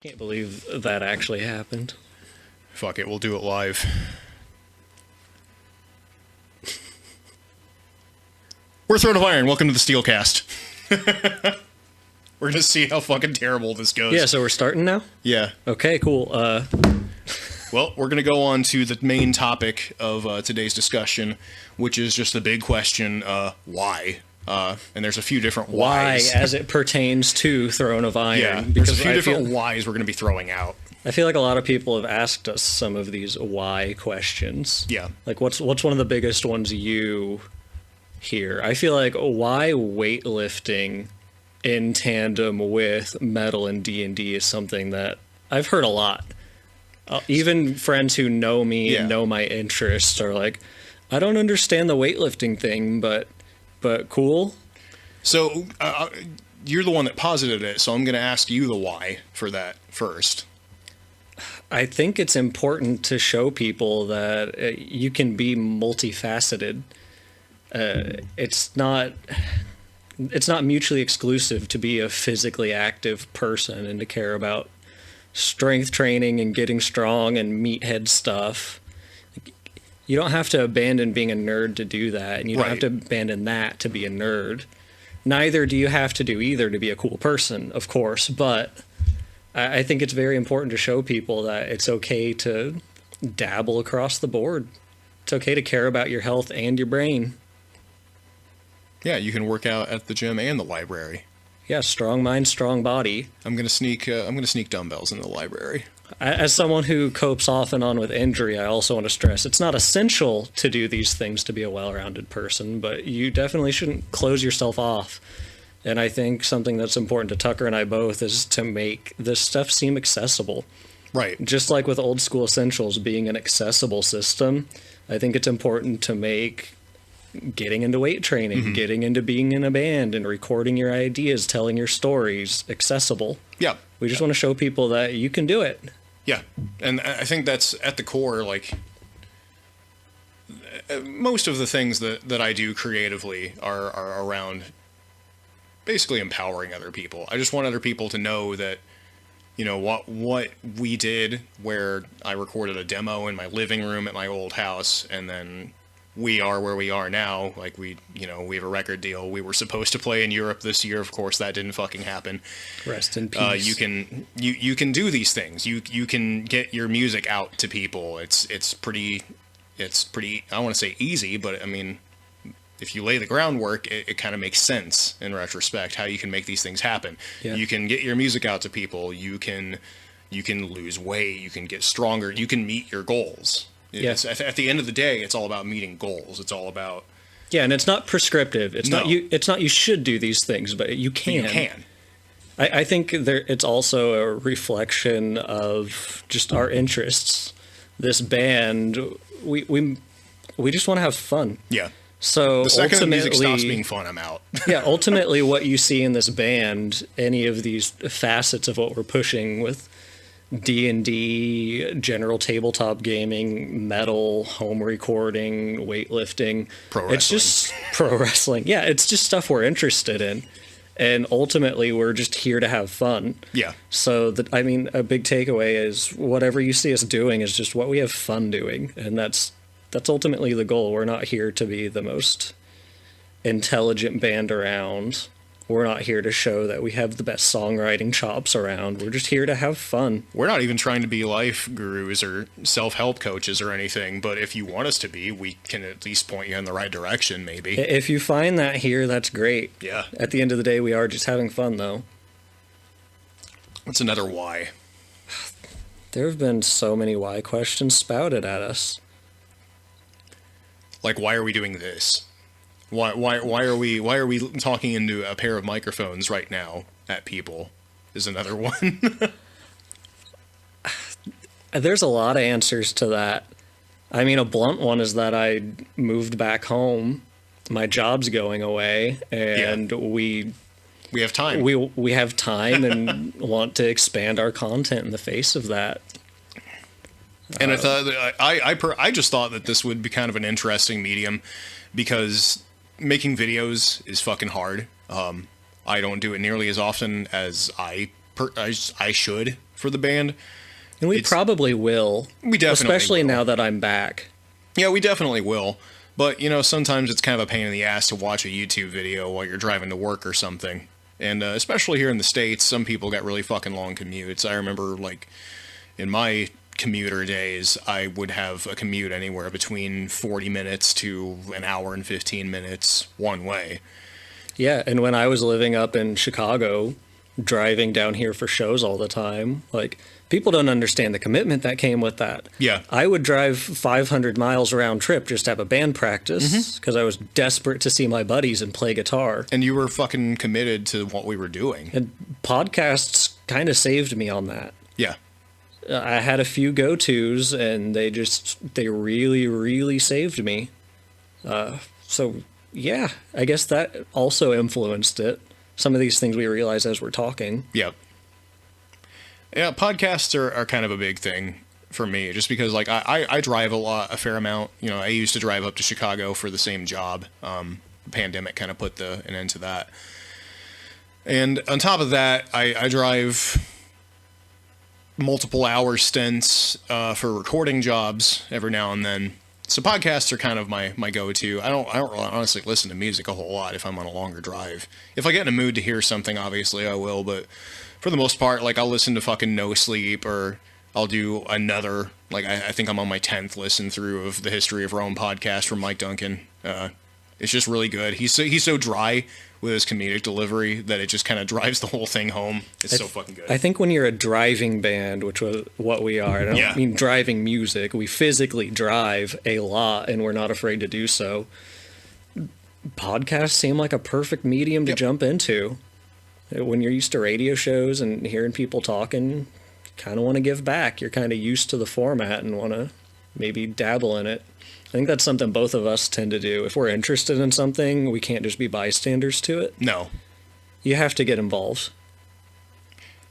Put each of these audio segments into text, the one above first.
Can't believe that actually happened. Fuck it, we'll do it live. We're Throne of Iron. Welcome to the Steelcast. We're gonna see how fucking terrible this goes. Yeah, so we're starting now? Yeah. Okay, cool. Well, we're gonna go on to the main topic of today's discussion, which is just the big question, why? And there's a few different Why, whys. as it pertains to Throne of Iron. Yeah, there's because a few I different feel, whys we're gonna be throwing out. I feel like a lot of people have asked us some of these why questions. Yeah. Like, what's one of the biggest ones you hear? I feel like, why weightlifting in tandem with metal and D&D is something that I've heard a lot. Even friends who know me and know my interests are like, I don't understand the weightlifting thing, but cool. So, you're the one that posited it, so I'm going to ask you the why for that first. I think it's important to show people that you can be multifaceted. It's not mutually exclusive to be a physically active person and to care about strength training and getting strong and meathead stuff. You don't have to abandon being a nerd to do that, and you don't have to abandon that to be a nerd. Neither do you have to do either to be a cool person, of course, but I think it's very important to show people that it's okay to dabble across the board. It's okay to care about your health and your brain. Yeah, you can work out at the gym and the library. Yeah, strong mind, strong body. I'm gonna sneak dumbbells in the library. As someone who copes off and on with injury, I also want to stress it's not essential to do these things to be a well-rounded person, but you definitely shouldn't close yourself off. And I think something that's important to Tucker and I both is to make this stuff seem accessible. Right. Just like with Old School Essentials being an accessible system, I think it's important to make getting into weight training, getting into being in a band and recording your ideas, telling your stories accessible. Yeah. We just want to show people that you can do it. Yeah. And I think that's at the core, like, most of the things that I do creatively are around basically empowering other people. I just want other people to know that, you know, what we did, where I recorded a demo in my living room at my old house, and then we are where we are now. Like, we have a record deal. We were supposed to play in Europe this year. Of course, that didn't fucking happen. Rest in peace. You can do these things. You can get your music out to people. It's pretty. I don't want to say easy, but I mean, if you lay the groundwork, it kind of makes sense in retrospect how you can make these things happen. Yeah. You can get your music out to people. You can lose weight. You can get stronger. You can meet your goals. Yes. At the end of the day, it's all about meeting goals. It's all about. Yeah, and it's not prescriptive. It's not you should do these things, but you can. You can. I think it's also a reflection of just our interests. This band, we just want to have fun. Yeah. So the second the music stops being fun, I'm out. Yeah, ultimately what you see in this band, any of these facets of what we're pushing with D&D, general tabletop gaming, metal, home recording, weightlifting. Pro wrestling. It's just pro wrestling. Yeah, it's just stuff we're interested in. And ultimately, we're just here to have fun. Yeah. So, a big takeaway is whatever you see us doing is just what we have fun doing. And that's ultimately the goal. We're not here to be the most intelligent band around. We're not here to show that we have the best songwriting chops around. We're just here to have fun. We're not even trying to be life gurus or self-help coaches or anything, but if you want us to be, we can at least point you in the right direction, maybe. If you find that here, that's great. Yeah. At the end of the day, we are just having fun, though. What's another why? There have been so many why questions spouted at us. Like, why are we doing this? Why are we talking into a pair of microphones right now at people? Is another one. There's a lot of answers to that. I mean, a blunt one is that I moved back home. My job's going away, and we have time. We have time and want to expand our content in the face of that. And I thought I just thought that this would be kind of an interesting medium, because making videos is fucking hard. I don't do it nearly as often as I should for the band. And we probably will. We definitely especially will. now that I'm back. Yeah, we definitely will. But, you know, sometimes it's kind of a pain in the ass to watch a YouTube video while you're driving to work or something. And especially here in the States, some people got really fucking long commutes. I remember, like, in my commuter days, I would have a commute anywhere between 40 minutes to an hour and 15 minutes one way. Yeah, and when I was living up in Chicago, driving down here for shows all the time, like, people don't understand the commitment that came with that. Yeah. I would drive 500 miles round trip just to have a band practice because I was desperate to see my buddies and play guitar. And you were fucking committed to what we were doing. And podcasts kind of saved me on that. Yeah. I had a few go-tos and they really, really saved me. So yeah, I guess that also influenced it. Some of these things we realize as we're talking. Yep. Yeah, podcasts are kind of a big thing for me, just because, like, I drive a fair amount. You know, I used to drive up to Chicago for the same job. The pandemic kind of put an end to that. And on top of that, I drive multiple hour stints for recording jobs every now and then. So podcasts are kind of my go-to. I don't honestly listen to music a whole lot if I'm on a longer drive. If I get in a mood to hear something, obviously I will, but for the most part, like, I'll listen to fucking No Sleep, or I'll do another, like, I think I'm on my 10th listen through of the History of Rome podcast from Mike Duncan. It's just really good. He's so dry with his comedic delivery that it just kind of drives the whole thing home. It's so fucking good. I think when you're a driving band, which was what we are, and I don't mean driving music, we physically drive a lot and we're not afraid to do so. Podcasts seem like a perfect medium to jump into. When you're used to radio shows and hearing people talking, you kind of want to give back. You're kind of used to the format and want to maybe dabble in it. I think that's something both of us tend to do. If we're interested in something, we can't just be bystanders to it. No. You have to get involved.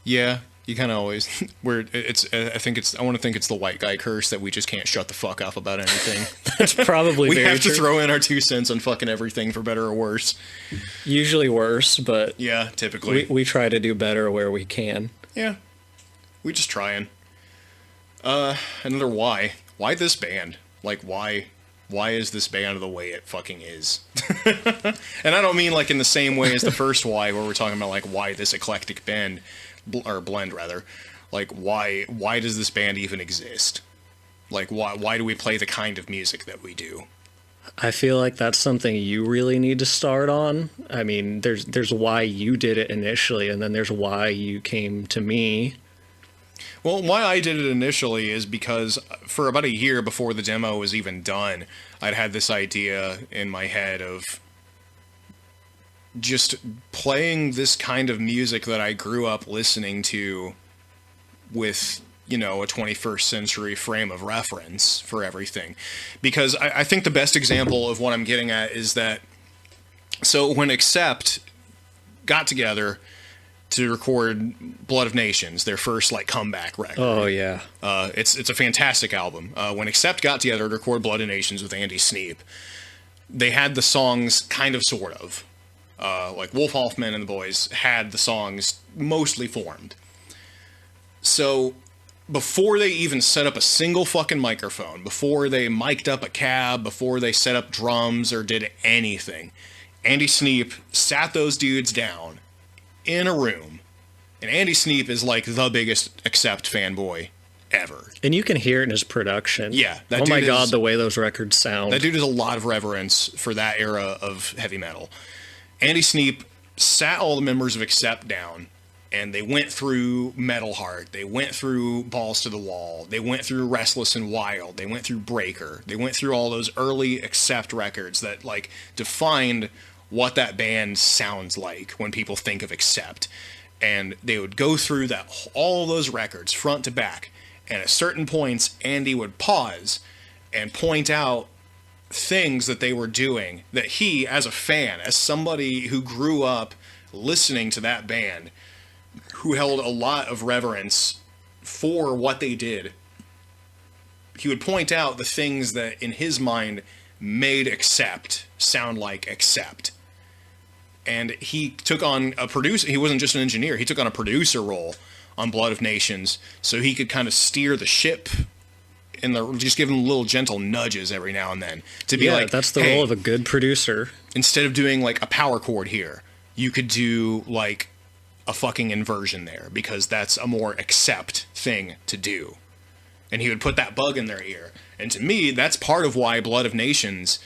Yeah, you kind of always. I want to think it's the white guy curse that we just can't shut the fuck up about anything. That's probably we very have true. to throw in our 2 cents on fucking everything, for better or worse. Usually worse, but yeah, typically we try to do better where we can. Yeah, we just trying. Another why? Why this band? Like, why is this band the way it fucking is? And I don't mean like in the same way as the first why, where we're talking about like why this eclectic band, or blend rather. Like, why does this band even exist? Like, why do we play the kind of music that we do? I feel like that's something you really need to start on. I mean, there's why you did it initially, and then there's why you came to me. Well, why I did it initially is because for about a year before the demo was even done, I'd had this idea in my head of just playing this kind of music that I grew up listening to with, you know, a 21st century frame of reference for everything. Because I think the best example of what I'm getting at is that, so when Accept got together to record Blood of Nations, their first like comeback record. Oh yeah. It's a fantastic album. When Accept got together to record Blood of Nations with Andy Sneap, they had the songs kind of sort of. Like Wolf Hoffman and the boys had the songs mostly formed. So before they even set up a single fucking microphone, before they mic'd up a cab, before they set up drums or did anything, Andy Sneap sat those dudes down in a room, and Andy Sneap is like the biggest Accept fanboy ever. And you can hear it in his production. Yeah. Oh my God, the way those records sound. That dude has a lot of reverence for that era of heavy metal. Andy Sneap sat all the members of Accept down, and they went through Metal Heart. They went through Balls to the Wall. They went through Restless and Wild. They went through Breaker. They went through all those early Accept records that like defined what that band sounds like when people think of Accept. And they would go through all those records front to back, and at certain points Andy would pause and point out things that they were doing that he, as a fan, as somebody who grew up listening to that band, who held a lot of reverence for what they did, he would point out the things that in his mind made Accept sound like Accept. And he took on a producer. He wasn't just an engineer. He took on a producer role on Blood of Nations so he could kind of steer the ship and just give him little gentle nudges every now and then to be like, that's the hey, role of a good producer. Instead of doing like a power chord here, you could do like a fucking inversion there because that's a more accept thing to do. And he would put that bug in their ear. And to me, that's part of why Blood of Nations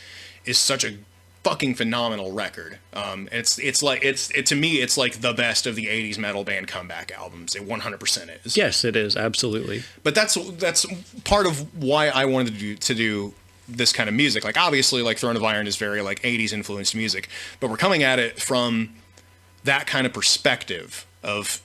is such a fucking phenomenal record. To me, it's like the best of the 80s metal band comeback albums. It 100% is. Yes, it is. Absolutely. But that's part of why I wanted to do this kind of music. Like, obviously, like, Throne of Iron is very, like, 80s influenced music. But we're coming at it from that kind of perspective of...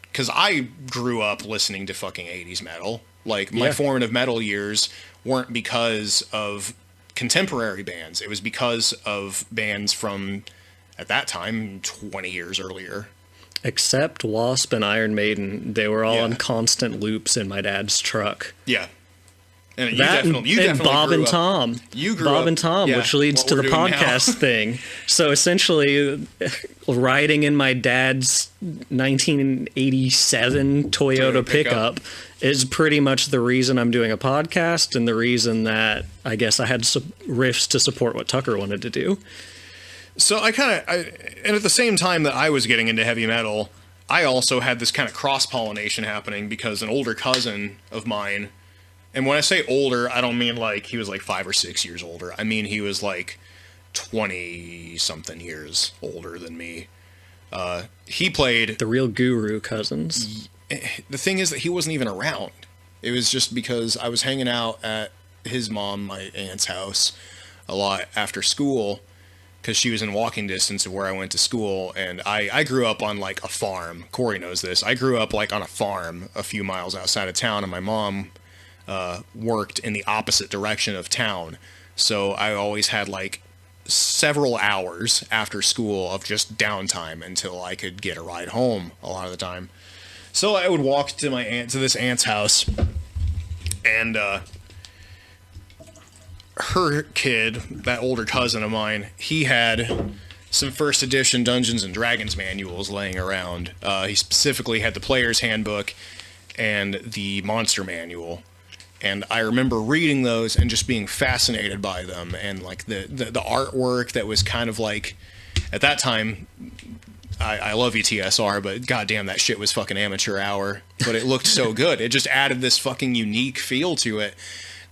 Because I grew up listening to fucking 80s metal. Like, my formative metal years weren't because of contemporary bands. It was because of bands from, at that time, 20 years earlier. Except Wasp and Iron Maiden. They were all on constant loops in my dad's truck. Yeah. And you that definitely and Bob grew and up. Tom. You grew Bob up, and Tom, which leads to the podcast thing. So essentially, riding in my dad's 1987 Toyota pickup is pretty much the reason I'm doing a podcast and the reason that I guess I had riffs to support what Tucker wanted to do. So and at the same time that I was getting into heavy metal, I also had this kind of cross-pollination happening because an older cousin of mine, and when I say older, I don't mean like he was like 5 or 6 years older. I mean he was like 20-something years older than me. He played... The real guru cousins. The thing is that he wasn't even around. It was just because I was hanging out at his mom, my aunt's house, a lot after school, because she was in walking distance of where I went to school, and I grew up on like a farm. Corey knows this. I grew up like on a farm a few miles outside of town, and my mom worked in the opposite direction of town. So I always had like several hours after school of just downtime until I could get a ride home a lot of the time. So I would walk to this aunt's house, and her kid, that older cousin of mine, he had some first edition Dungeons and Dragons manuals laying around. He specifically had the player's handbook and the monster manual. And I remember reading those and just being fascinated by them, and like the artwork that was kind of like, at that time, I love you, TSR, but goddamn, that shit was fucking amateur hour. But it looked so good. It just added this fucking unique feel to it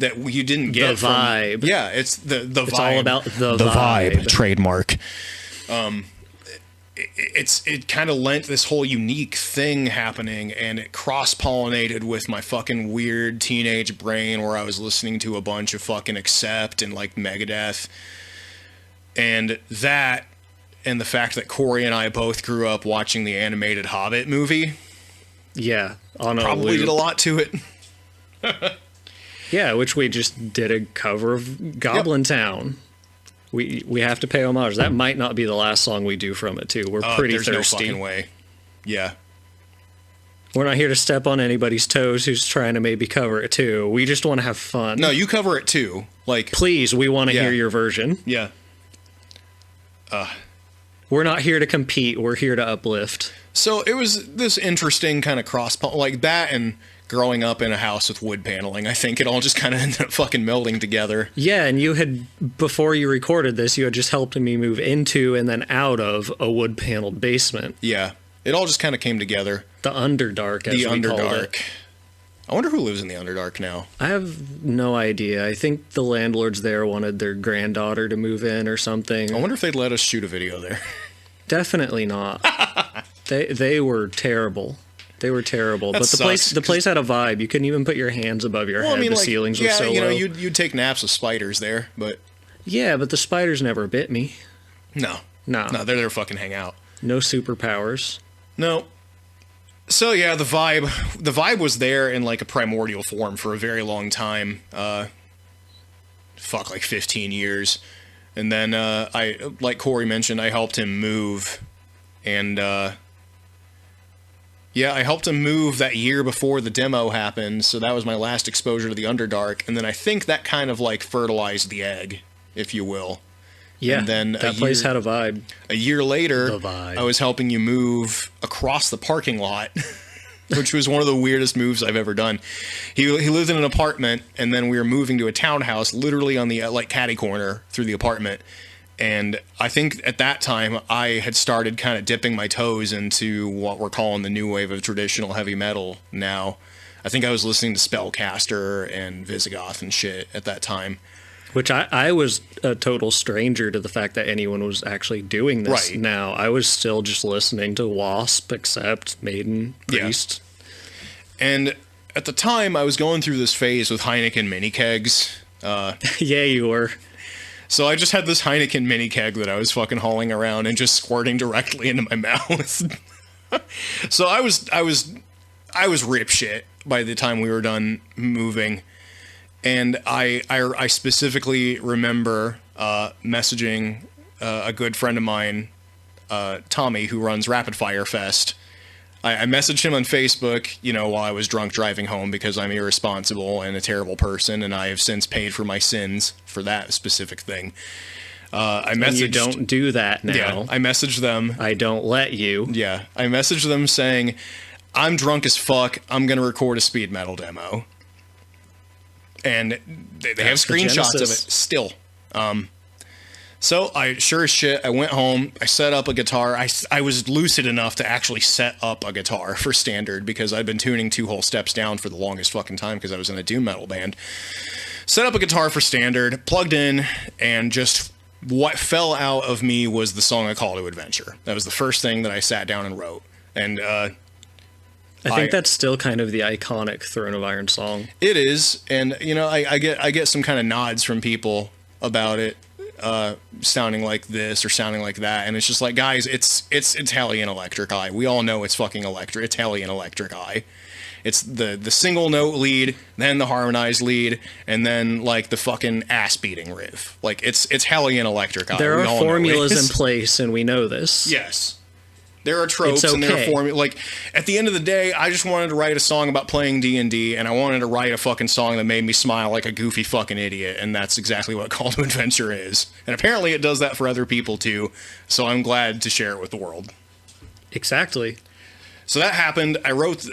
that you didn't get the vibe. Yeah, it's the vibe. It's all about the vibe. Trademark. It kind of lent this whole unique thing happening, and it cross-pollinated with my fucking weird teenage brain where I was listening to a bunch of fucking Accept and like Megadeth. And that, and the fact that Corey and I both grew up watching the animated Hobbit movie. Yeah. Probably did a lot to it. Yeah, which we just did a cover of Goblin Town. We have to pay homage. That might not be the last song we do from it, too. We're pretty thirsty. There's no fucking way. Yeah. We're not here to step on anybody's toes who's trying to maybe cover it, too. We just want to have fun. No, you cover it, too. Like, please, we want to hear your version. Yeah. We're not here to compete. We're here to uplift. So it was this interesting kind of like that, and growing up in a house with wood paneling, I think it all just kind of ended up fucking melding together. Yeah, and you had, before you recorded this, you had just helped me move into and then out of a wood paneled basement. Yeah, it all just kind of came together. The Underdark, as we called it. I wonder who lives in the Underdark now. I have no idea. I think the landlords there wanted their granddaughter to move in or something. I wonder if they'd let us shoot a video there. Definitely not. They were terrible. They were terrible. That but sucks, the place had a vibe. You couldn't even put your hands above your head. The ceilings were so low. Yeah, you'd take naps with spiders there, but... Yeah, but the spiders never bit me. No, they're there to fucking hang out. No superpowers. No. So yeah, the vibe was there in like a primordial form for a very long time. Like 15 years. And then I, like Corey mentioned, I helped him move, and yeah, I helped him move that year before the demo happened, so that was my last exposure to the Underdark, and then I think that kind of like fertilized the egg, if you will. Yeah, and then that place had a vibe. A year later, The vibe. I was helping you move across the parking lot which was one of the weirdest moves I've ever done. He lived in an apartment, and then we were moving to a townhouse, literally on the like catty corner through the apartment. And I think at that time I had started kind of dipping my toes into what we're calling the new wave of traditional heavy metal now. I think I was listening to Spellcaster and Visigoth and shit at that time. Which I was a total stranger to the fact that anyone was actually doing this now. I was still just listening to Wasp, Accept, Maiden, Priest. Yeah. And at the time, I was going through this phase with Heineken mini kegs. Yeah, you were. So I just had this Heineken mini keg that I was fucking hauling around and just squirting directly into my mouth. So I was rip shit by the time we were done moving. And I specifically remember messaging a good friend of mine, Tommy, who runs Rapid Fire Fest. I messaged him on Facebook, while I was drunk driving home because I'm irresponsible and a terrible person, and I have since paid for my sins for that specific thing. You don't do that now. Yeah, I messaged them. I don't let you. Yeah, I messaged them saying, I'm drunk as fuck. I'm going to record a speed metal demo. And they have screenshots of it still. So I sure as shit, I went home, I set up a guitar. I was lucid enough to actually set up a guitar for standard because I'd been tuning 2 whole steps down for the longest fucking time because I was in a doom metal band. Set up a guitar for standard, plugged in, and just what fell out of me was the song A Call to Adventure. That was the first thing that I sat down and wrote. And I think that's still kind of the iconic Throne of Iron song. It is, and I get some kind of nods from people about it sounding like this or sounding like that, and it's just like, guys, it's Italian Electric Eye. We all know it's fucking Italian Electric Eye. It's the single note lead, then the harmonized lead, and then like the fucking ass beating riff. Like it's Hellion Electric Eye. There are formulas in place, and we know this. Yes. There are tropes and there are formulas. Like, at the end of the day, I just wanted to write a song about playing D&D, and I wanted to write a fucking song that made me smile like a goofy fucking idiot, and that's exactly what Call to Adventure is. And apparently it does that for other people, too, so I'm glad to share it with the world. Exactly. So that happened. I wrote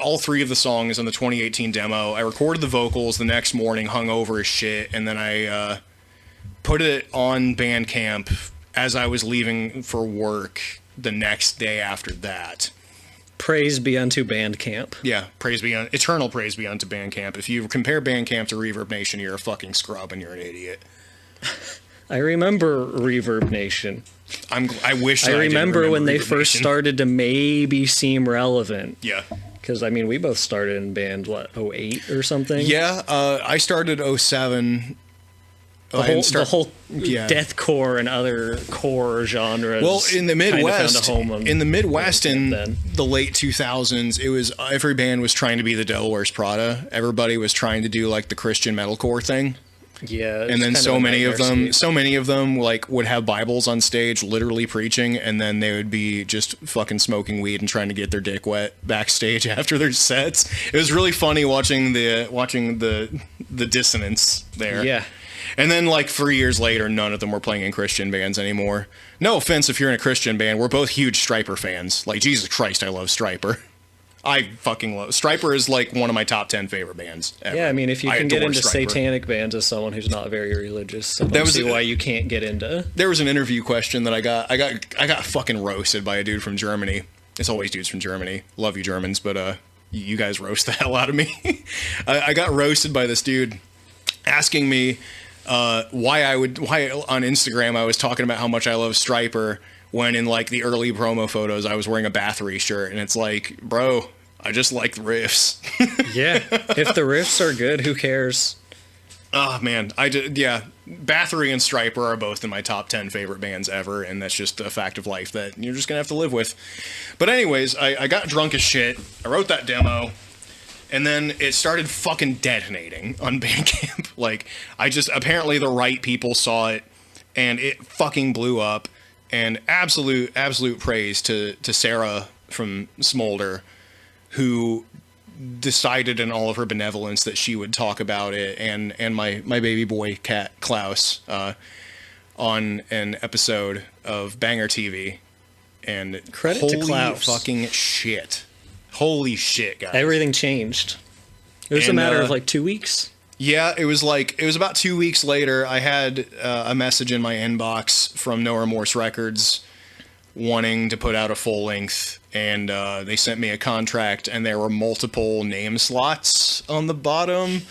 all 3 of the songs on the 2018 demo. I recorded the vocals the next morning, hungover as shit, and then I put it on Bandcamp as I was leaving for work the next day after that. Praise be unto Bandcamp. Yeah, eternal praise be unto Bandcamp. If you compare Bandcamp to Reverb Nation, you're a fucking scrub and you're an idiot. I remember Reverb Nation. I wish I remember when they Reverb first Nation. started to maybe seem relevant. Yeah. Because, we both started in band, 08 or something? Yeah, I started 07. The whole deathcore and other core genres. Well, in the Midwest, in then. the late 2000s, it was every band was trying to be the Devil Wears Prada. Everybody was trying to do like the Christian metalcore thing. Yeah, and then so many of them like would have Bibles on stage, literally preaching, and then they would be just fucking smoking weed and trying to get their dick wet backstage after their sets. It was really funny watching the dissonance there. Yeah. And then, like, 3 years later, none of them were playing in Christian bands anymore. No offense if you're in a Christian band. We're both huge Stryper fans. Like, Jesus Christ, I love Stryper. I fucking love... Stryper is, like, one of my top 10 favorite bands ever. Yeah, if you can get into satanic bands as someone who's not very religious, I don't see why you can't get into... There was an interview question that I got fucking roasted by a dude from Germany. It's always dudes from Germany. Love you, Germans, but you guys roast the hell out of me. I got roasted by this dude asking me... why on Instagram I was talking about how much I love Stryper when in like the early promo photos I was wearing a Bathory shirt, and it's like, bro, I just like the riffs. Yeah, if the riffs are good, who cares? Oh man, Bathory and Stryper are both in my top 10 favorite bands ever, and that's just a fact of life that you're just gonna have to live with. But anyways, I got drunk as shit. I wrote that demo. And then it started fucking detonating on Bandcamp. Like, apparently the right people saw it, and it fucking blew up. And absolute praise to Sarah from Smolder, who decided in all of her benevolence that she would talk about it, and my baby boy cat Klaus on an episode of Banger TV. And credit to Klaus. Fucking shit. Holy shit, guys. Everything changed. It was a matter of like 2 weeks. Yeah, it was about 2 weeks later. I had a message in my inbox from No Remorse Records wanting to put out a full length, and they sent me a contract, and there were multiple name slots on the bottom.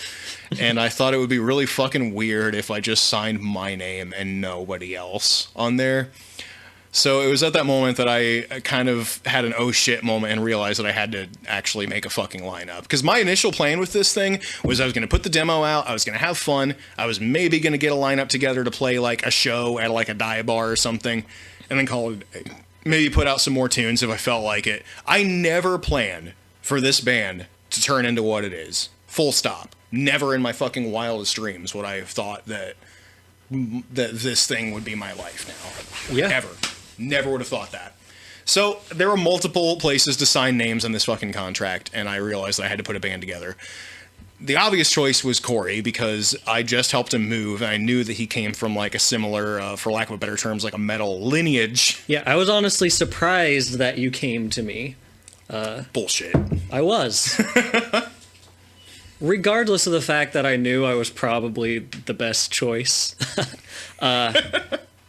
And I thought it would be really fucking weird if I just signed my name and nobody else on there. So it was at that moment that I kind of had an oh shit moment and realized that I had to actually make a fucking lineup. Because my initial plan with this thing was I was going to put the demo out, I was going to have fun, I was maybe going to get a lineup together to play like a show at like a dive bar or something, and then call it a day. Maybe put out some more tunes if I felt like it. I never planned for this band to turn into what it is. Full stop. Never in my fucking wildest dreams would I have thought that this thing would be my life now. Yeah. Ever. Never would have thought that. So there were multiple places to sign names on this fucking contract, and I realized I had to put a band together. The obvious choice was Corey, because I just helped him move, and I knew that he came from like a similar, for lack of a better terms, like a metal lineage. Yeah, I was honestly surprised that you came to me. Bullshit. I was. Regardless of the fact that I knew I was probably the best choice.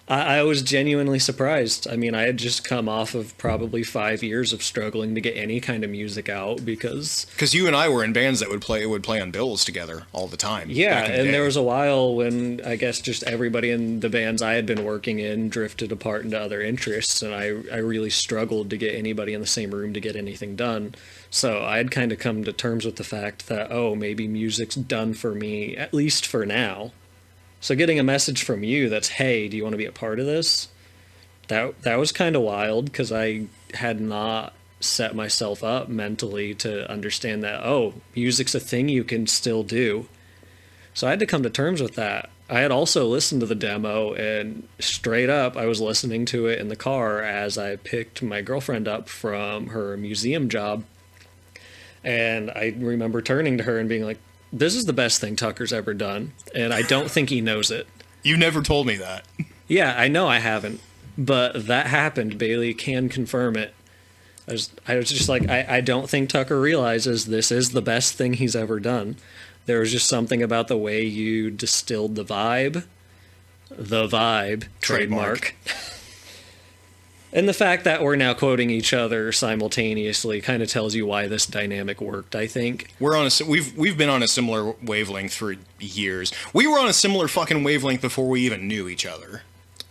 I was genuinely surprised. I mean, I had just come off of probably 5 years of struggling to get any kind of music out because you and I were in bands that would play on bills together all the time. Yeah, and there was a while when I guess just everybody in the bands I had been working in drifted apart into other interests, and I really struggled to get anybody in the same room to get anything done. So I had kind of come to terms with the fact that, oh, maybe music's done for me, at least for now. So getting a message from you that's, hey, do you want to be a part of this? That was kind of wild, because I had not set myself up mentally to understand that, oh, music's a thing you can still do. So I had to come to terms with that. I had also listened to the demo, and straight up, I was listening to it in the car as I picked my girlfriend up from her museum job. And I remember turning to her and being like, this is the best thing Tucker's ever done, and I don't think he knows it. You never told me that. Yeah, I know I haven't, but that happened. Bailey can confirm it. I was just like, I don't think Tucker realizes this is the best thing he's ever done. There was just something about the way you distilled the vibe. The vibe. Trademark. And the fact that we're now quoting each other simultaneously kind of tells you why this dynamic worked, I think. We've been on a similar wavelength for years. We were on a similar fucking wavelength before we even knew each other.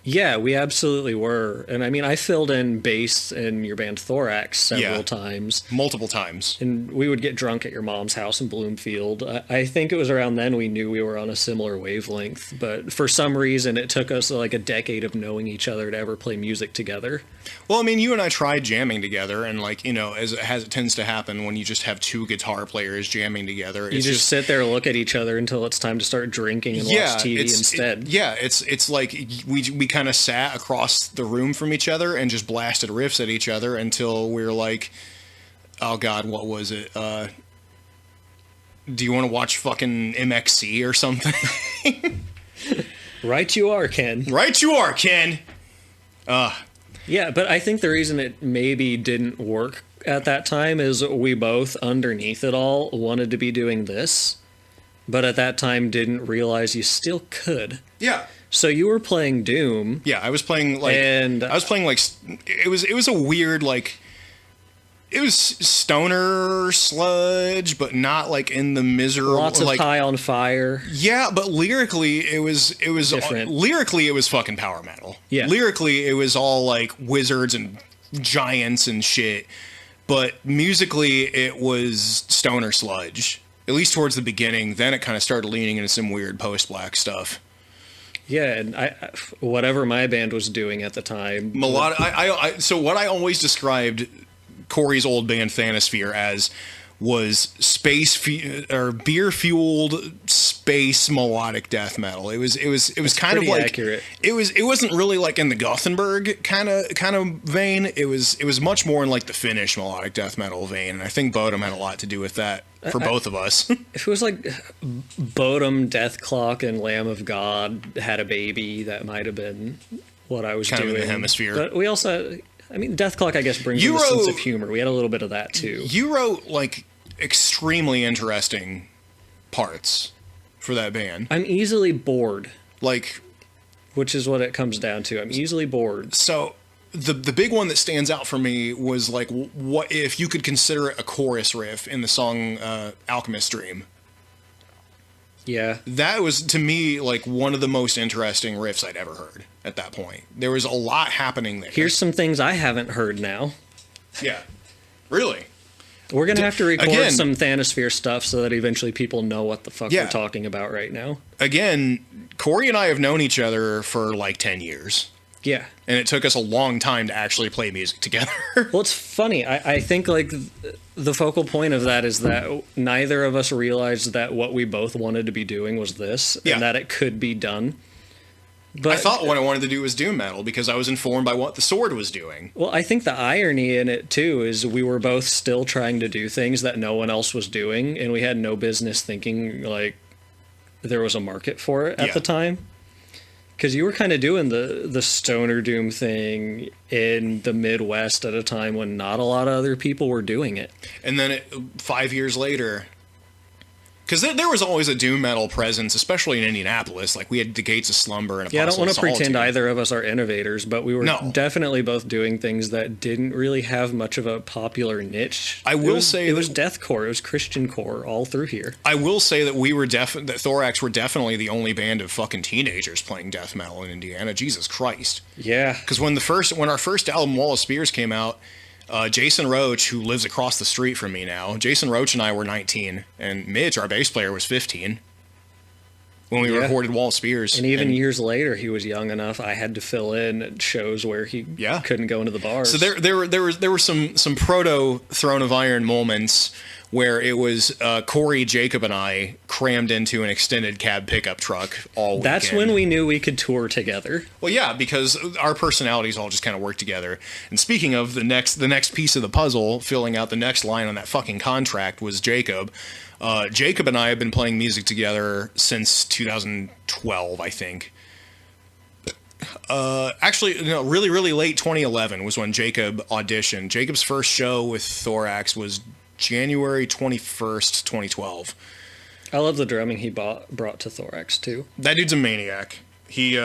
Yeah, we absolutely were. And I mean, I filled in bass in your band Thorax several times. Multiple times. And we would get drunk at your mom's house in Bloomfield. I think it was around then we knew we were on a similar wavelength. But for some reason, it took us like a decade of knowing each other to ever play music together. Well, I mean, you and I tried jamming together, and like, you know, as it tends to happen when you just have two guitar players jamming together. You just sit there and look at each other until it's time to start drinking and watch TV instead. It's like we kind of sat across the room from each other and just blasted riffs at each other until we were like, oh God, what was it? Do you want to watch fucking MXC or something? Right you are, Ken. Right you are, Ken. Yeah, but I think the reason it maybe didn't work at that time is we both, underneath it all, wanted to be doing this, but at that time didn't realize you still could. Yeah. So you were playing Doom. Yeah, I was playing like it was a weird, like, it was stoner sludge, but not like in the miserable. Lots of like, High on Fire. Yeah, but lyrically it was different. Lyrically it was fucking power metal. Yeah. Lyrically it was all like wizards and giants and shit, but musically it was stoner sludge. At least towards the beginning. Then it kind of started leaning into some weird post-black stuff. Yeah, and whatever my band was doing at the time. Melodic. So what I always described Corey's old band Thanosphere as was beer fueled space melodic death metal. It was kind of like accurate. It wasn't really like in the Gothenburg kind of vein. It was much more in like the Finnish melodic death metal vein. And I think Bodom had a lot to do with that for both of us. If it was like Bodom, Death Clock, and Lamb of God had a baby, that might have been what I was kind doing. of in the hemisphere. But we also, I mean, Death Clock, I guess, brings in a sense of humor. We had a little bit of that, too. You wrote, like, extremely interesting parts for that band. I'm easily bored. Like... Which is what it comes down to. I'm easily bored. So, the big one that stands out for me was, like, what if you could consider it a chorus riff in the song Alchemist Dream. Yeah. That was, to me, like, one of the most interesting riffs I'd ever heard at that point. There was a lot happening there. Here's some things I haven't heard now. Yeah. Really? We're going to have to record some Thanosphere stuff so that eventually people know what the fuck we're talking about right now. Again, Corey and I have known each other for like 10 years. Yeah. And it took us a long time to actually play music together. Well, it's funny. I think like the focal point of that is that neither of us realized that what we both wanted to be doing was this and that it could be done. But I thought what I wanted to do was doom metal because I was informed by what the Sword was doing. Well, I think the irony in it, too, is we were both still trying to do things that no one else was doing, and we had no business thinking, like, there was a market for it at the time. Because you were kind of doing the stoner doom thing in the Midwest at a time when not a lot of other people were doing it. And then 5 years later... Because there was always a doom metal presence, especially in Indianapolis. Like, we had the Gates of Slumber and I don't want to pretend either of us are innovators, but we were definitely both doing things that didn't really have much of a popular niche. I will say it was deathcore, it was Christian core all through here. I will say that that Thorax were definitely the only band of fucking teenagers playing death metal in Indiana. Jesus Christ. Yeah. Because when our first album, Wall of Spears, came out, Jason Roach, who lives across the street from me now, Jason Roach and I were 19, and Mitch, our bass player, was 15 when we recorded Wall of Spears. And even years later, he was young enough. I had to fill in at shows where he couldn't go into the bars. So there were some proto Throne of Iron moments where it was Corey, Jacob, and I crammed into an extended cab pickup truck all weekend. That's when we knew we could tour together. Well, yeah, because our personalities all just kind of work together. And speaking of the next piece of the puzzle, filling out the next line on that fucking contract was Jacob. Jacob and I have been playing music together since 2012, I think. Actually, no, really, really late 2011 was when Jacob auditioned. Jacob's first show with Thorax was January 21st, 2012. I love the drumming he brought to Thorax, too. That dude's a maniac. He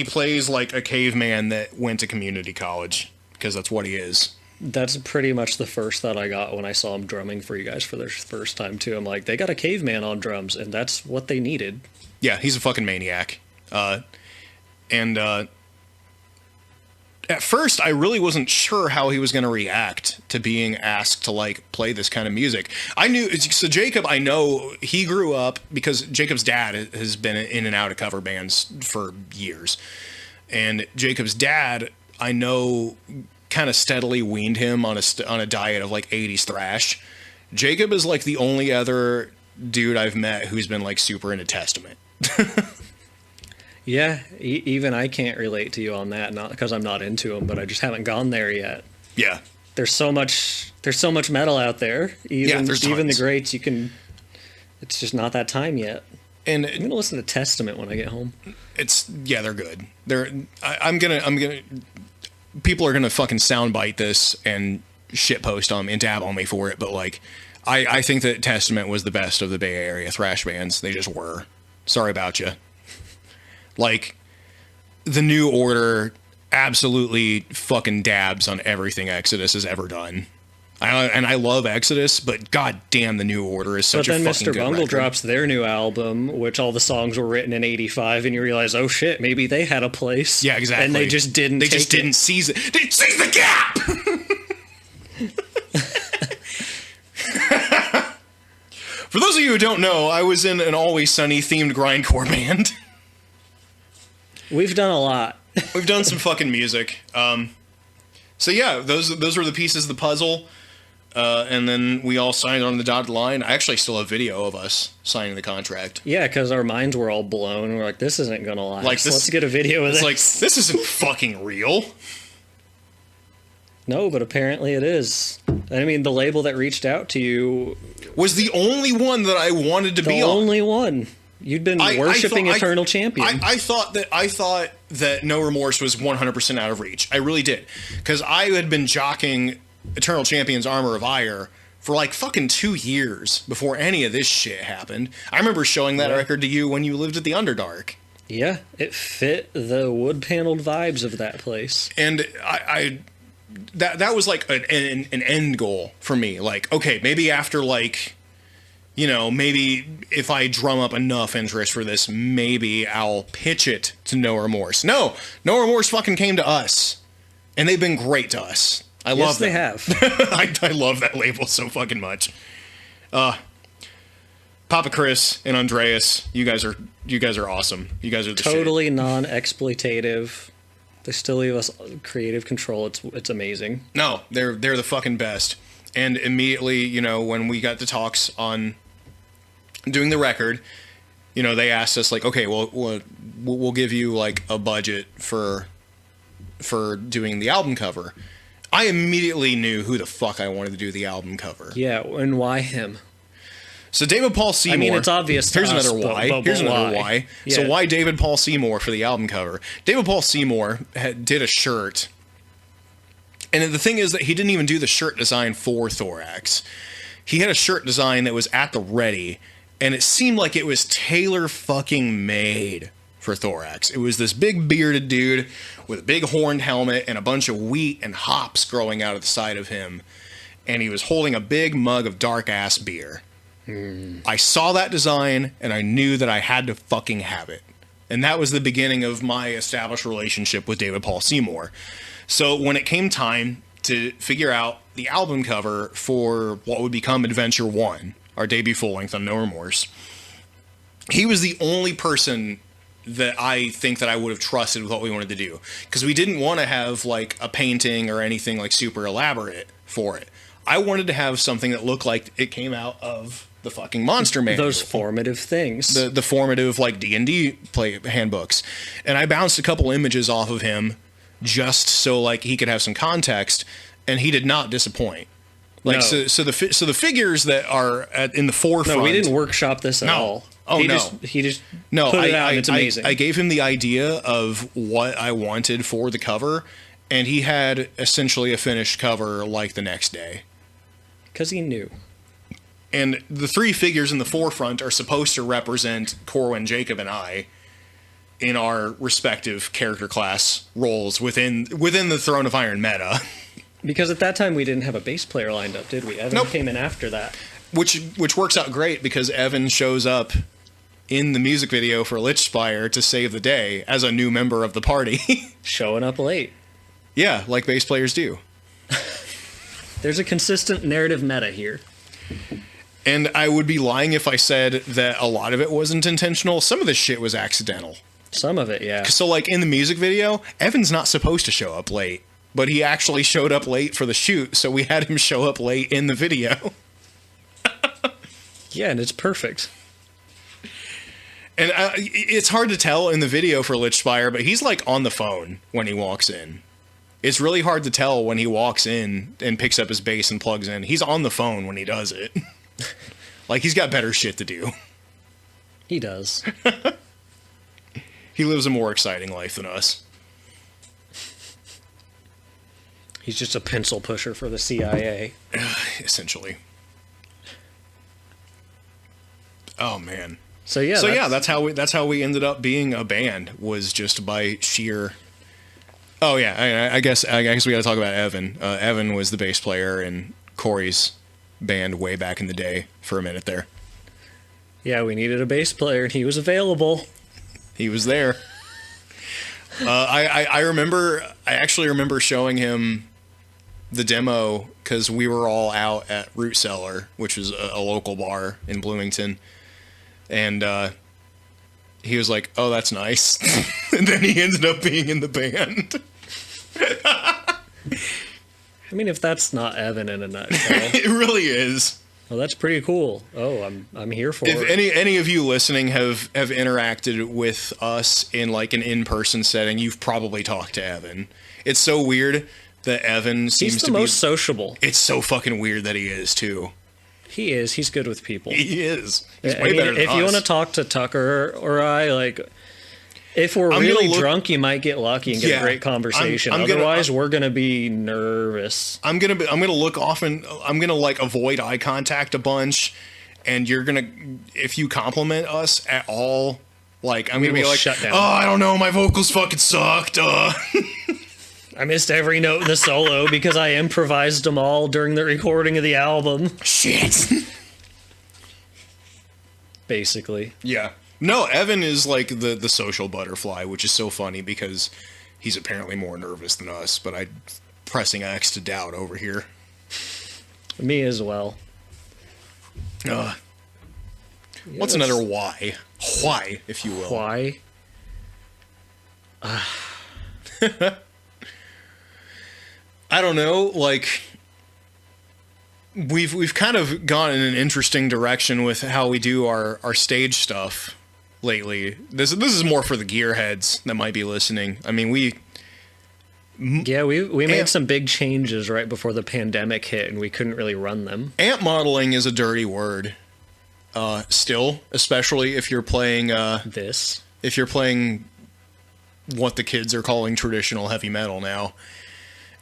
plays like a caveman that went to community college, because that's what he is. That's pretty much the first thought I got when I saw him drumming for you guys for the first time, too. I'm like, they got a caveman on drums, and that's what they needed. Yeah, he's a fucking maniac. At first, I really wasn't sure how he was going to react to being asked to, like, play this kind of music. So Jacob, I know, he grew up, because Jacob's dad has been in and out of cover bands for years. And Jacob's dad, I know, kind of steadily weaned him on a diet of, like, 80s thrash. Jacob is, like, the only other dude I've met who's been, like, super into Testament. Yeah, even I can't relate to you on that, not because I'm not into them, but I just haven't gone there yet. Yeah. There's so much metal out there. Even the greats, it's just not that time yet. And I'm going to listen to Testament when I get home. They're good. People are going to fucking soundbite this and shitpost on me and dab on me for it, but like, I think that Testament was the best of the Bay Area thrash bands. They just were. Sorry about you. Like, the New Order absolutely fucking dabs on everything Exodus has ever done. I love Exodus, but goddamn, the New Order is such a fucking good record. But then Mr. Bungle drops their new album, which all the songs were written in '85, and you realize, oh shit, maybe they had a place. Yeah, exactly. And they just didn't. They just didn't seize it. They didn't seize the gap. For those of you who don't know, I was in an Always Sunny themed grindcore band. We've done a lot. We've done some fucking music. So yeah, those were the pieces of the puzzle. And then we all signed on the dotted line. I actually still have video of us signing the contract. Yeah, because our minds were all blown. We're like, this isn't gonna last. Like let's get a video of this. It's like, this isn't fucking real. No, but apparently it is. I mean, the label that reached out to you was the only one that I wanted to be on. The only one. You'd been worshipping Eternal Champion. I thought that No Remorse was 100% out of reach. I really did, because I had been jockeying Eternal Champion's Armor of Ire for like fucking 2 years before any of this shit happened. I remember showing that record to you when you lived at the Underdark. Yeah, it fit the wood-paneled vibes of that place. And that was like an end goal for me. Like, okay, maybe after like, you know, maybe if I drum up enough interest for this, maybe I'll pitch it to No Remorse. No Remorse fucking came to us. And they've been great to us. I love them. Yes, they have. I love that label so fucking much. Papa Chris and Andreas, you guys are awesome. You guys are the totally shit. Non-exploitative. They still leave us creative control. It's amazing. No, they're the fucking best. And immediately, you know, when we got the talks on doing the record, you know, they asked us like, okay, well, we'll give you like a budget for doing the album cover. I immediately knew who the fuck I wanted to do the album cover. Yeah, and why him? So David Paul Seymour. I mean, it's obvious to Here's us, another why. but Here's another why? why. Yeah. So why David Paul Seymour for the album cover? David Paul Seymour did a shirt. And the thing is that he didn't even do the shirt design for Thorax. He had a shirt design that was at the ready, and it seemed like it was tailor fucking made for Thorax. It was this big bearded dude with a big horned helmet and a bunch of wheat and hops growing out of the side of him. And he was holding a big mug of dark ass beer. I saw that design and I knew that I had to fucking have it. And that was the beginning of my established relationship with David Paul Seymour. So when it came time to figure out the album cover for what would become Adventure 1, our debut full length on No Remorse, he was the only person that I think that I would have trusted with what we wanted to do. Because we didn't want to have like a painting or anything like super elaborate for it. I wanted to have something that looked like it came out of the fucking Monster Manual. Those formative things. The formative like D&D play handbooks. And I bounced a couple images off of him just so like he could have some context, and he did not disappoint. Like No. so the figures that are in the forefront. No, we didn't workshop this at all. Oh, he no. He just No, put it out and it's amazing. I gave him the idea of what I wanted for the cover, and he had essentially a finished cover like the next day. Because he knew. And the three figures in the forefront are supposed to represent Corwin, Jacob, and I in our respective character class roles within the Throne of Iron meta. Because at that time we didn't have a bass player lined up, did we? Evan Nope. came in after that. Which works out great because Evan shows up in the music video for Lichspire to save the day as a new member of the party. Showing up late. Yeah, like bass players do. There's a consistent narrative meta here. And I would be lying if I said that a lot of it wasn't intentional. Some of this shit was accidental. Some of it, yeah. So, like, in the music video, Evan's not supposed to show up late, but he actually showed up late for the shoot, so we had him show up late in the video. Yeah, and it's perfect. And it's hard to tell in the video for Lichspire, but he's, like, on the phone when he walks in. It's really hard to tell when he walks in and picks up his bass and plugs in. He's on the phone when he does it. Like, he's got better shit to do. He does. He lives a more exciting life than us. He's just a pencil pusher for the CIA. Essentially. Oh, man. So yeah, that's how we ended up being a band, was just by sheer. Oh yeah, I guess we got to talk about Evan. Evan was the bass player in Corey's band way back in the day for a minute there. Yeah, we needed a bass player, and he was available. He was there. I actually remember showing him the demo because we were all out at Root Cellar, which was a local bar in Bloomington, and he was like, "Oh, that's nice," and then he ended up being in the band. I mean, if that's not Evan in a nutshell, It really is. well, that's pretty cool. Oh, I'm here for If it. any of you listening have interacted with us in like an in-person setting, you've probably talked to Evan. It's so weird that Evan seems He's to the be most sociable. It's so fucking weird that he is too. He is. He's good with people. He is. He's I way mean, better than if us. you want to talk to Tucker or I, like, if we're really drunk, you might get lucky and get a great conversation. Otherwise, we're gonna be nervous. I'm gonna look off and I'm gonna like avoid eye contact a bunch, and you're gonna, if you compliment us at all, like I'm gonna be like, shut down. Oh, I don't know, my vocals fucking sucked. I missed every note in the solo because I improvised them all during the recording of the album. Shit. Basically. Yeah. No, Evan is like the social butterfly, which is so funny because he's apparently more nervous than us, but I'm pressing X to doubt over here. Me as well. What's another why? Why, if you will. Why? I don't know, like we've kind of gone in an interesting direction with how we do our stage stuff lately. This is more for the gearheads that might be listening. I mean, we made some big changes right before the pandemic hit, and we couldn't really run them. Amp modeling is a dirty word. Still, especially if you're playing if you're playing what the kids are calling traditional heavy metal now.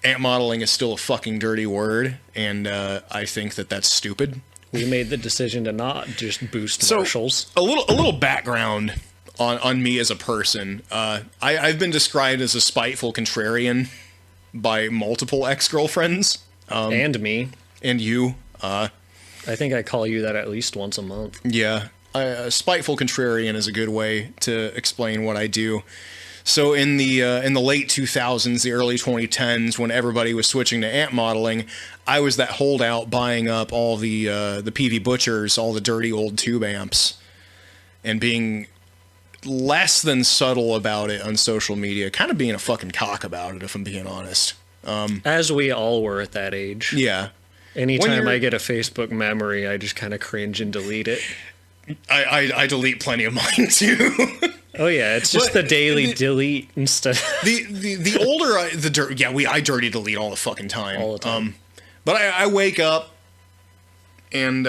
Amp modeling is still a fucking dirty word, and I think that that's stupid. We made the decision to not just boost Marshalls. A little background on me as a person. I've been described as a spiteful contrarian by multiple ex-girlfriends. And me. And you. I think I call you that at least once a month. Yeah. A spiteful contrarian is a good way to explain what I do. So in the late 2000s, the early 2010s, when everybody was switching to amp modeling, I was that holdout buying up all the PV Butchers, all the dirty old tube amps, and being less than subtle about it on social media, kind of being a fucking cock about it, if I'm being honest. As we all were at that age. Yeah. Anytime I get a Facebook memory, I just kind of cringe and delete it. I delete plenty of mine too. Oh yeah, it's just the daily delete instead. The older I dirty delete all the fucking time. All the time. But I wake up and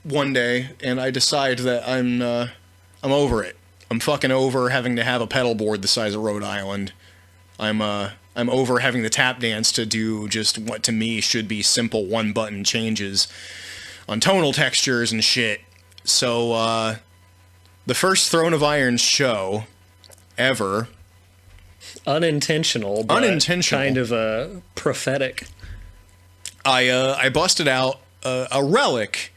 one day and I decide that I'm over it. I'm fucking over having to have a pedal board the size of Rhode Island. I'm over having the tap dance to do just what to me should be simple one button changes on tonal textures and shit. So the first Throne of Iron show ever. Unintentional, but kind of prophetic. I busted out a relic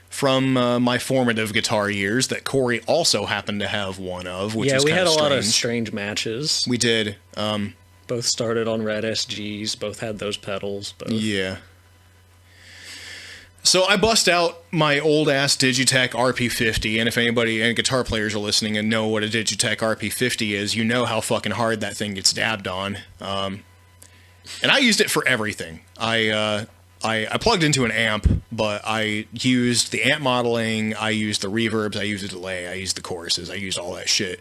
from my formative guitar years that Corey also happened to have one of, which is we had a strange. lot of strange matches. We did. Both started on red SGs, both had those pedals. Both. Yeah. So I bust out my old-ass Digitech RP50, and if any guitar players are listening and know what a Digitech RP50 is, you know how fucking hard that thing gets dabbed on. And I used it for everything. I plugged into an amp, but I used the amp modeling, I used the reverbs, I used the delay, I used the choruses, I used all that shit.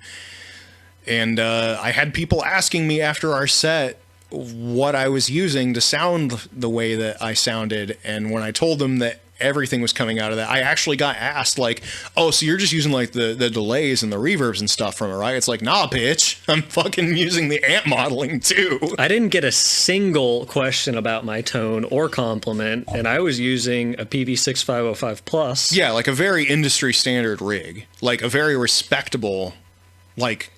And I had people asking me after our set what I was using to sound the way that I sounded, and when I told them that everything was coming out of that, I actually got asked, like, oh, so you're just using like the delays and the reverbs and stuff from it, right? It's like, nah, bitch, I'm fucking using the amp modeling too. I didn't get a single question about my tone or compliment, and I was using a PV6505 Plus. Yeah, like a very industry standard rig, like a very respectable, like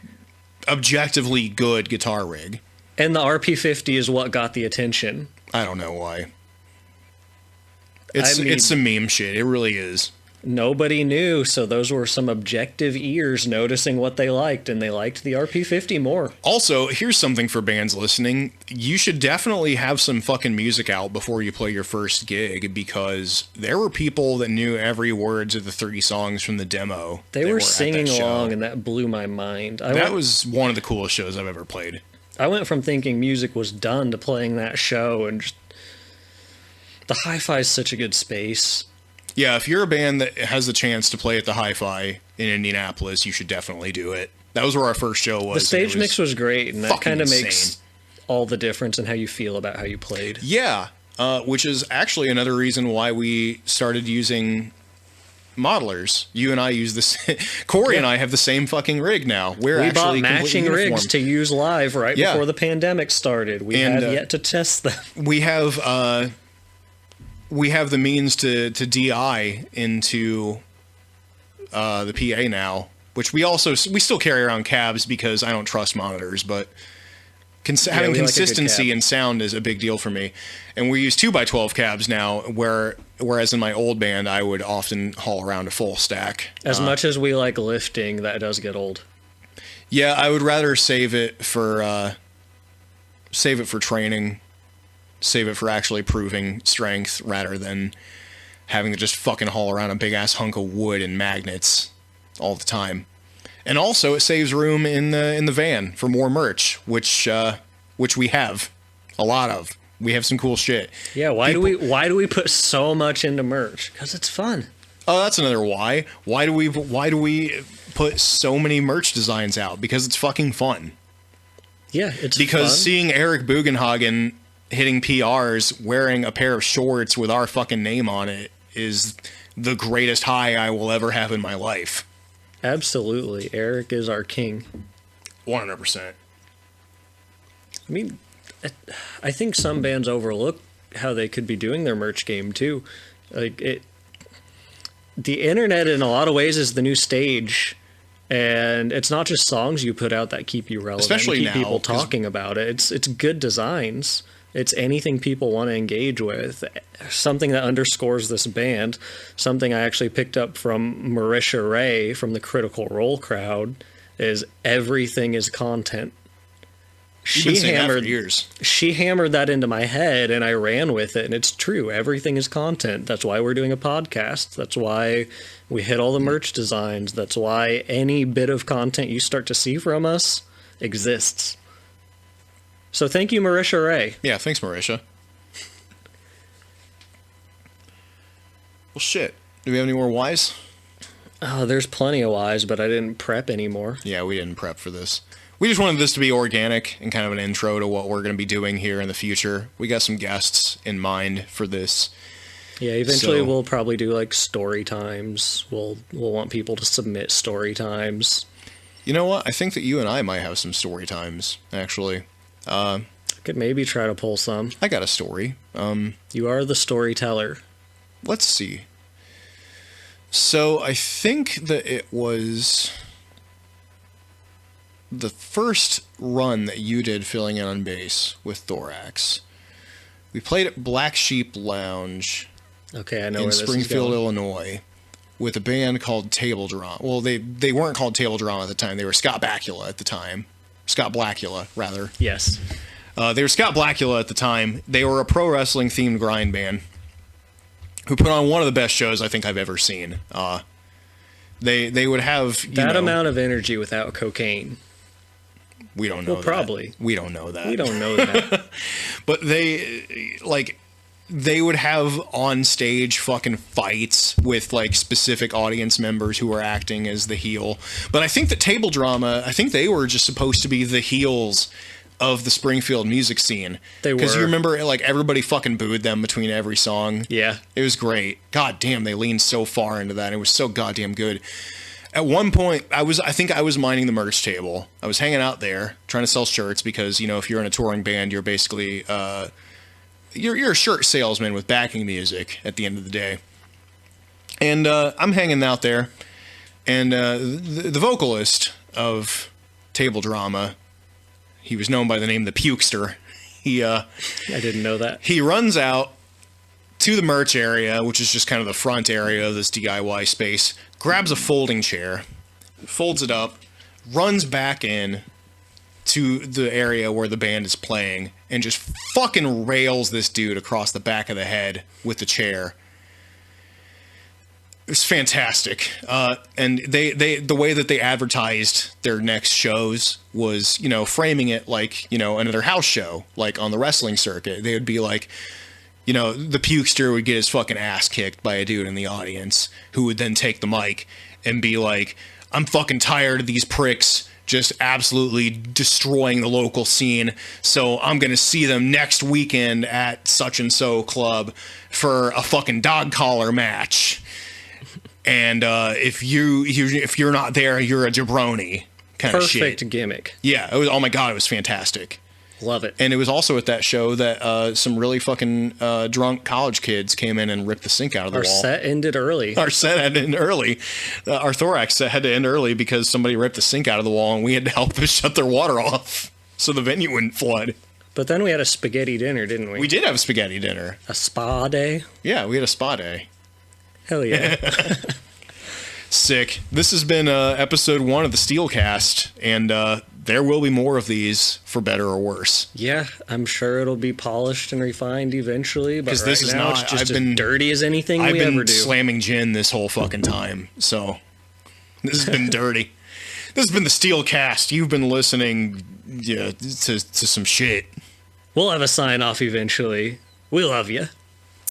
objectively good guitar rig. And the RP50 is what got the attention. I don't know why. It's some meme shit. It really is. Nobody knew, so those were some objective ears noticing what they liked, and they liked the RP50 more. Also, here's something for bands listening. You should definitely have some fucking music out before you play your first gig, because there were people that knew every words of the 30 songs from the demo. They were singing along, and that blew my mind. That was one of the coolest shows I've ever played. I went from thinking music was done to playing that show, and just the Hi-Fi is such a good space. Yeah, if you're a band that has the chance to play at the Hi-Fi in Indianapolis, you should definitely do it. That was where our first show was. The stage mix was great, and that kind of makes all the difference in how you feel about how you played. Yeah. which is actually another reason why we started using modelers. You and I use this. Corey and I have the same fucking rig now. We actually bought matching rigs to use live right before the pandemic started. We have yet to test them. We have the means to DI into the PA now, which we still carry around cabs because I don't trust monitors, but having consistency in sound is a big deal for me. And we use 2x12 cabs now, whereas in my old band, I would often haul around a full stack. As much as we like lifting, that does get old. Yeah, I would rather save it for training, save it for actually proving strength, rather than having to just fucking haul around a big-ass hunk of wood and magnets all the time. And also, it saves room in the van for more merch, which we have a lot of. We have some cool shit. Yeah, why do we put so much into merch? Because it's fun. Oh, that's another why. Why do we put so many merch designs out? Because it's fucking fun. Yeah, it's because fun. Seeing Eric Bugenhagen hitting PRs wearing a pair of shorts with our fucking name on it is the greatest high I will ever have in my life. Absolutely. Eric is our king. 100%. I mean, I think some bands overlook how they could be doing their merch game too. The internet in a lot of ways is the new stage, and it's not just songs you put out that keep you relevant, especially keep now, people talking about it. It's good designs. It's anything people want to engage with. Something that underscores this band, something I actually picked up from Marisha Ray from the Critical Role crowd, is everything is content. She hammered that into my head, and I ran with it, and it's true. Everything is content. That's why we're doing a podcast. That's why we hit all the merch designs. That's why any bit of content you start to see from us exists. So thank you, Marisha Ray. Yeah, thanks, Marisha. Well, shit. Do we have any more whys? Oh, there's plenty of whys, but I didn't prep anymore. Yeah, we didn't prep for this. We just wanted this to be organic and kind of an intro to what we're going to be doing here in the future. We got some guests in mind for this. Yeah, eventually we'll probably do like story times. We'll want people to submit story times. You know what? I think that you and I might have some story times, actually. Could maybe try to pull some. I got a story. You are the storyteller. Let's see. So I think that it was the first run that you did filling in on bass with Thorax. We played at Black Sheep Lounge. Okay, I know in where this Springfield, is going. Illinois, with a band called Table Drama. Well, they weren't called Table Drama at the time. They were Scott Bakula at the time. Scott Blackula, rather. Yes. They were Scott Blackula at the time. They were a pro wrestling themed grind band who put on one of the best shows I think I've ever seen. They would have that amount of energy without cocaine. We don't know. Well, probably. We don't know that. We don't know that. But they would have on stage fucking fights with like specific audience members who were acting as the heel. But I think that Table Drama, I think they were just supposed to be the heels of the Springfield music scene. They were. Because you remember, like, everybody fucking booed them between every song. Yeah. It was great. God damn, they leaned so far into that. It was so goddamn good. At one point, I think I was minding the merch table. I was hanging out there trying to sell shirts because, you know, if you're in a touring band, you're basically you're a shirt salesman with backing music at the end of the day. And I'm hanging out there, and the vocalist of Table Drama, he was known by the name The Pukester. I didn't know that. He runs out to the merch area, which is just kind of the front area of this DIY space, grabs a folding chair, folds it up, runs back in to the area where the band is playing, and just fucking rails this dude across the back of the head with the chair. It was fantastic. And the way that they advertised their next shows was, you know, framing it like, you know, another house show, like on the wrestling circuit. They would be like, you know, the pukester would get his fucking ass kicked by a dude in the audience who would then take the mic and be like, I'm fucking tired of these pricks just absolutely destroying the local scene. So I'm going to see them next weekend at such and so club for a fucking dog collar match. And if you're not there, you're a jabroni kind of shit. Perfect gimmick. Yeah, it was. Oh my god, it was fantastic. Love it. And it was also at that show that some really fucking drunk college kids came in and ripped the sink out of the wall. Our set ended early. Our set had to end early. Our thorax set had to end early because somebody ripped the sink out of the wall, and we had to help them shut their water off so the venue wouldn't flood. But then we had a spaghetti dinner, didn't we? We did have a spaghetti dinner. A spa day. Yeah, we had a spa day. Hell yeah. Sick. This has been episode 1 of the Steelcast, and there will be more of these, for better or worse. Yeah, I'm sure it'll be polished and refined eventually, but right this is now not, it's just I've been, as dirty as anything I've we been ever do. slamming gin this whole fucking time, so this has been dirty. This has been the Steelcast. You've been listening to some shit. We'll have a sign-off eventually. We love you.